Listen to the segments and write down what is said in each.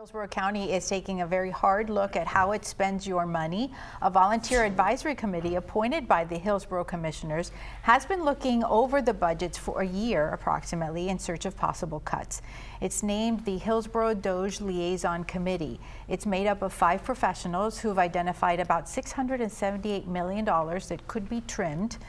Hillsborough County is taking a very hard look at how it spends your money. A volunteer advisory committee appointed by the Hillsborough commissioners has been looking over the budgets for a year approximately in search of possible cuts. It's named the Hillsborough DOGE Liaison Committee. It's made up of 5 professionals who've identified about $678 million that could be trimmed.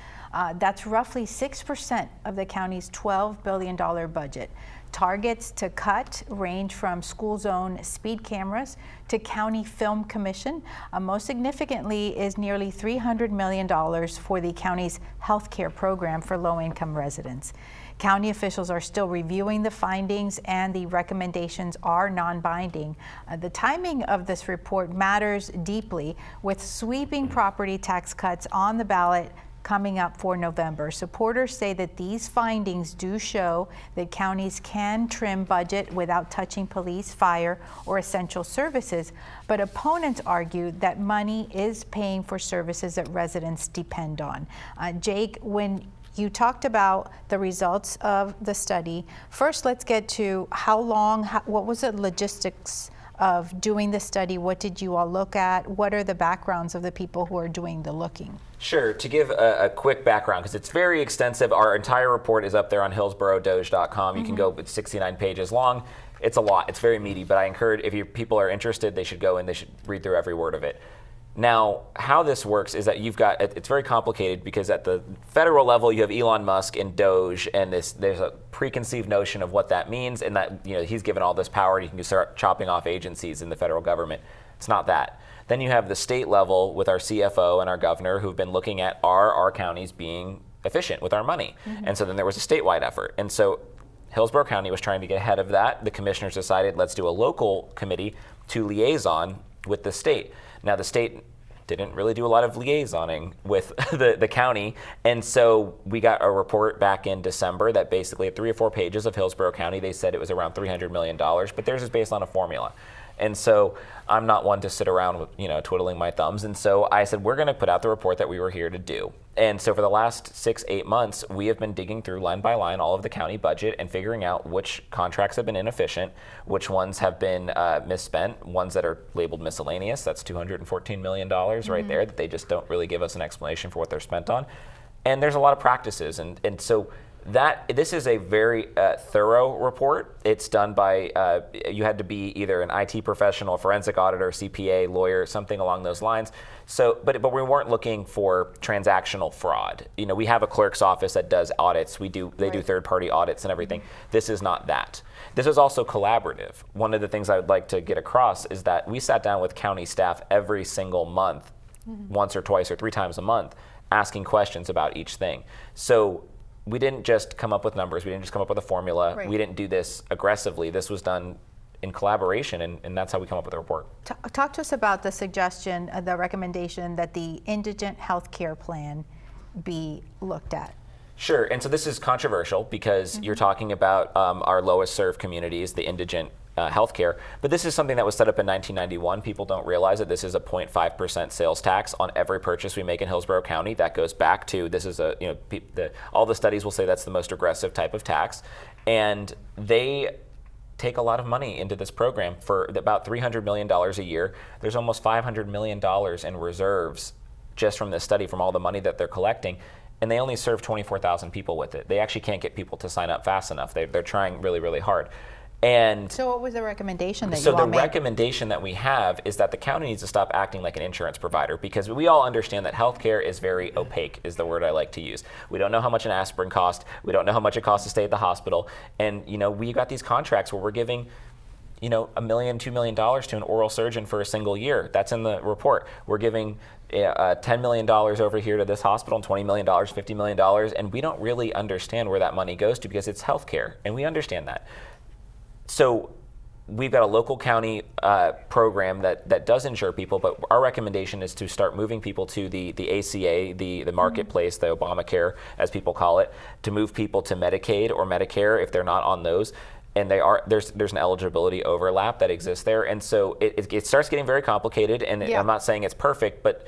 That's roughly 6% of the county's $12 billion budget. Targets to cut range from school zone speed cameras to county film commission. Most significantly is nearly $300 million for the county's health care program for low-income residents. County officials are still reviewing the findings and the recommendations are non-binding. The timing of this report matters deeply, with sweeping property tax cuts on the ballot coming up for November. Supporters say that these findings do show that counties can trim budget without touching police, fire, or essential services, but opponents argue that money is paying for services that residents depend on. Jake, when you talked about the results of the study, first let's get to what was the logistics of doing the study? What did you all look at? What are the backgrounds of the people who are doing the looking? Sure. To give a quick background, because it's very extensive, our entire report is up there on hillsboroughdoge.com. You can go, it's 69 pages long. It's a lot. It's very meaty, but I encourage, if people are interested, they should go and they should read through every word of it. Now, how this works is that it's very complicated because at the federal level, you have Elon Musk and DOGE, and there's a preconceived notion of what that means, and that he's given all this power and he can start chopping off agencies in the federal government. It's not that. Then you have the state level with our CFO and our governor who've been looking at are our counties being efficient with our money. And so then there was a statewide effort. And so Hillsborough County was trying to get ahead of that. The commissioners decided, let's do a local committee to liaison with the state. Now, the state didn't really do a lot of liaisoning with the county, and so we got a report back in December that basically had 3 or 4 pages of Hillsborough County. They said it was around $300 million, but theirs is based on a formula. And so I'm not one to sit around with, twiddling my thumbs. And so I said, we're going to put out the report that we were here to do. And so for the last 6-8 months, we have been digging through line by line all of the county budget and figuring out which contracts have been inefficient, which ones have been misspent, ones that are labeled miscellaneous. That's $214 million right there that they just don't really give us an explanation for what they're spent on. And there's a lot of practices. And so this is a very thorough report. It's done by, you had to be either an IT professional, forensic auditor, CPA, lawyer, something along those lines. So, but we weren't looking for transactional fraud. We have a clerk's office that does audits. They do third-party audits and everything. This is not that. This is also collaborative. One of the things I would like to get across is that we sat down with county staff every single month, once or twice or 3 times a month, asking questions about each thing. So we didn't just come up with numbers. We didn't just come up with a formula. We didn't do this aggressively. This was done in collaboration, and that's how we come up with the report. Talk to us about the suggestion, the recommendation that the indigent health care plan be looked at. Sure, and so this is controversial because you're talking about our lowest served communities, the indigent healthcare, but this is something that was set up in 1991. People don't realize that this is a 0.5% sales tax on every purchase we make in Hillsborough County. That goes back to, this is all the studies will say that's the most aggressive type of tax, and they take a lot of money into this program for about $300 million a year. There's almost $500 million in reserves just from this study, from all the money that they're collecting. And they only serve 24,000 people with it. They actually can't get people to sign up fast enough. They're trying really, really hard. And so what was the recommendation that you all made? So the recommendation that we have is that the county needs to stop acting like an insurance provider, because we all understand that healthcare is very opaque, is the word I like to use. We don't know how much an aspirin costs. We don't know how much it costs to stay at the hospital. And we got these contracts where we're giving $1 million, $2 million to an oral surgeon for a single year. That's in the report. We're giving $10 million over here to this hospital, and $20 million, $50 million, and we don't really understand where that money goes to because it's healthcare, and we understand that. So we've got a local county program that does insure people, but our recommendation is to start moving people to the ACA, the marketplace, the Obamacare, as people call it, to move people to Medicaid or Medicare if they're not on those. And there's an eligibility overlap that exists there. And so it starts getting very complicated, and I'm not saying it's perfect, but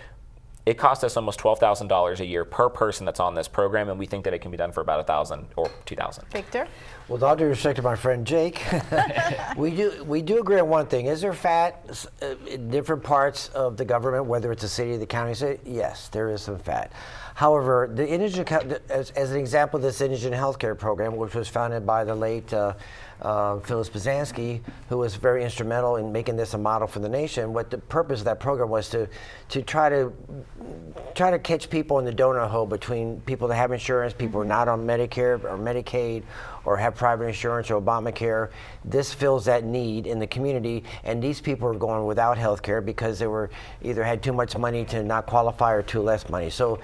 It costs us almost $12,000 a year per person that's on this program, and we think that it can be done for about $1,000 or $2,000. Victor? With all due respect to my friend Jake, we do agree on one thing. Is there fat in different parts of the government, whether it's the city, the county? Yes, there is some fat. However, the indigent, as an example, this indigent healthcare program, which was founded by the late Phyllis Bazansky, who was very instrumental in making this a model for the nation. What the purpose of that program was to try to catch people in the donut hole between people that have insurance, people who are not on Medicare or Medicaid, or have private insurance or Obamacare. This fills that need in the community, and these people are going without health care because they were either had too much money to not qualify or too less money. So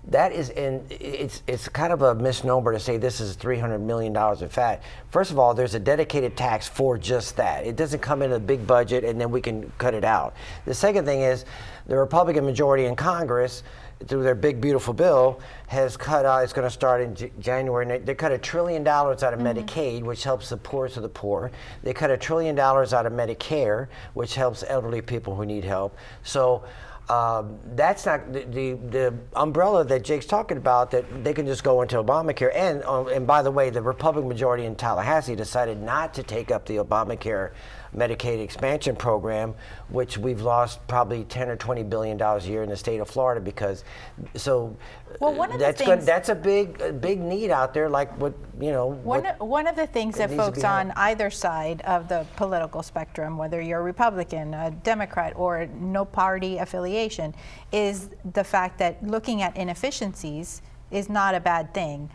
that is it's kind of a misnomer to say this is $300 million in fat. First of all, there's a dedicated tax for just that. It doesn't come in a big budget and then we can cut it out. The second thing is the Republican majority in Congress, through their big beautiful bill, has cut out, it's going to start in January, they cut $1 trillion out of Medicaid, which helps the poorest of the poor. They cut $1 trillion out of Medicare, which helps elderly people who need help. So that's not the umbrella that Jake's talking about, that they can just go into Obamacare. And by the way, the Republican majority in Tallahassee decided not to take up the Obamacare Medicaid expansion program, which we've lost probably $10 or $20 billion a year in the state of Florida because, that's a big need out there. Like one of the things that folks on either side of the political spectrum, whether you're a Republican, a Democrat, or no party affiliation, is the fact that looking at inefficiencies is not a bad thing.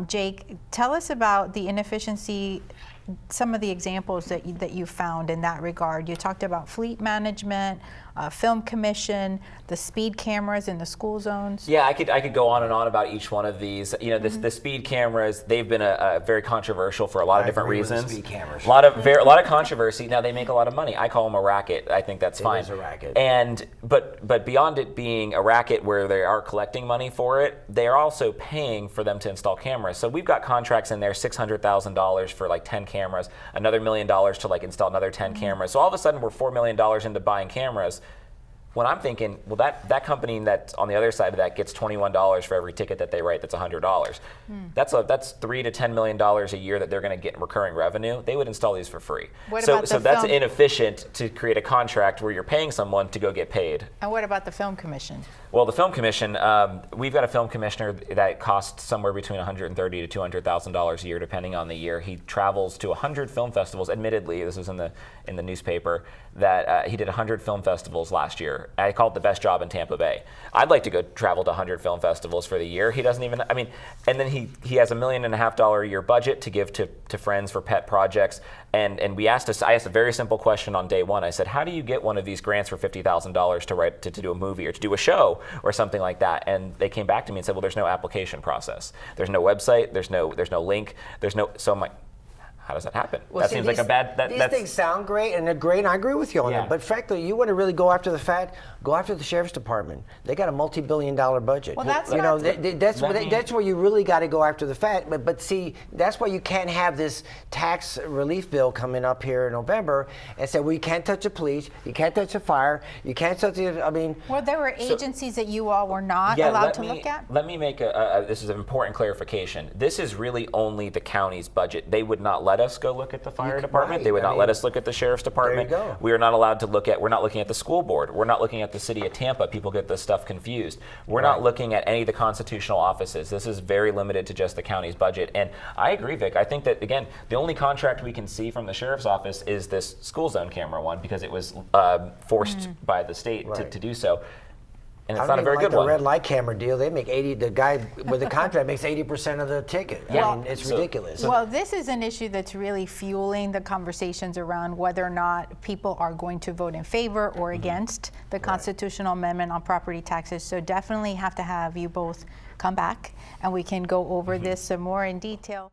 Jake, tell us about the inefficiency, some of the examples that you found in that regard. You talked about fleet management, film commission, the speed cameras in the school zones. Yeah, I could go on and on about each one of these. You know, the speed cameras, they've been a very controversial for a lot of different reasons. Speed cameras. A lot of controversy. Now they make a lot of money. I call them a racket. I think that's fine. It is a racket. But beyond it being a racket where they are collecting money for it, they are also paying for them to install cameras. So we've got contracts in there, $600,000 for like 10 cameras, another $1 million to like install another 10 cameras. So all of a sudden we're $4 million into buying cameras. When I'm thinking, well, that company that's on the other side of that gets $21 for every ticket that they write, that's $100. That's $3 to $10 million a year that they're going to get in recurring revenue. They would install these for free. So that's inefficient to create a contract where you're paying someone to go get paid. And what about the film commission? Well, the film commission, we've got a film commissioner that costs somewhere between $130,000 to $200,000 a year, depending on the year. He travels to 100 film festivals. Admittedly, this was in the newspaper, that he did 100 film festivals last year. I call it the best job in Tampa Bay. I'd like to go travel to 100 film festivals for the year. He doesn't even, and then he has $1.5 million a year budget to give to friends for pet projects. And I asked a very simple question on day one. I said, how do you get one of these grants for $50,000 to do a movie or to do a show or something like that? And they came back to me and said, well, there's no application process. There's no website. There's no link. So I'm like, how does that happen? Well, seems like a bad. These things sound great and they're great, and I agree with you on that. But frankly, you want to really go after the fat, go after the sheriff's department. They got a multi-billion-dollar budget. Well, that's where you really got to go after the fat. But see, that's why you can't have this tax relief bill coming up here in November and say, well, you can't touch the police, you can't touch the fire, you can't touch the. Well, there were agencies that you all were not allowed to look at. Let me make this is an important clarification. This is really only the county's budget. They would not let us go look at the fire department. They would not let us look at the sheriff's department. There you go. We are not allowed to look at, we're not looking at the school board. We're not looking at the city of Tampa. People get this stuff confused. We're not looking at any of the constitutional offices. This is very limited to just the county's budget. And I agree, Vic. I think that, again, the only contract we can see from the sheriff's office is this school zone camera one because it was forced by the state to do so. And it's not a very good one. The red light camera deal, they make 80. The guy with the contract makes 80% of the ticket. Yeah. I mean, it's ridiculous. Well, this is an issue that's really fueling the conversations around whether or not people are going to vote in favor or against the constitutional amendment on property taxes. So definitely have to have you both come back and we can go over this some more in detail.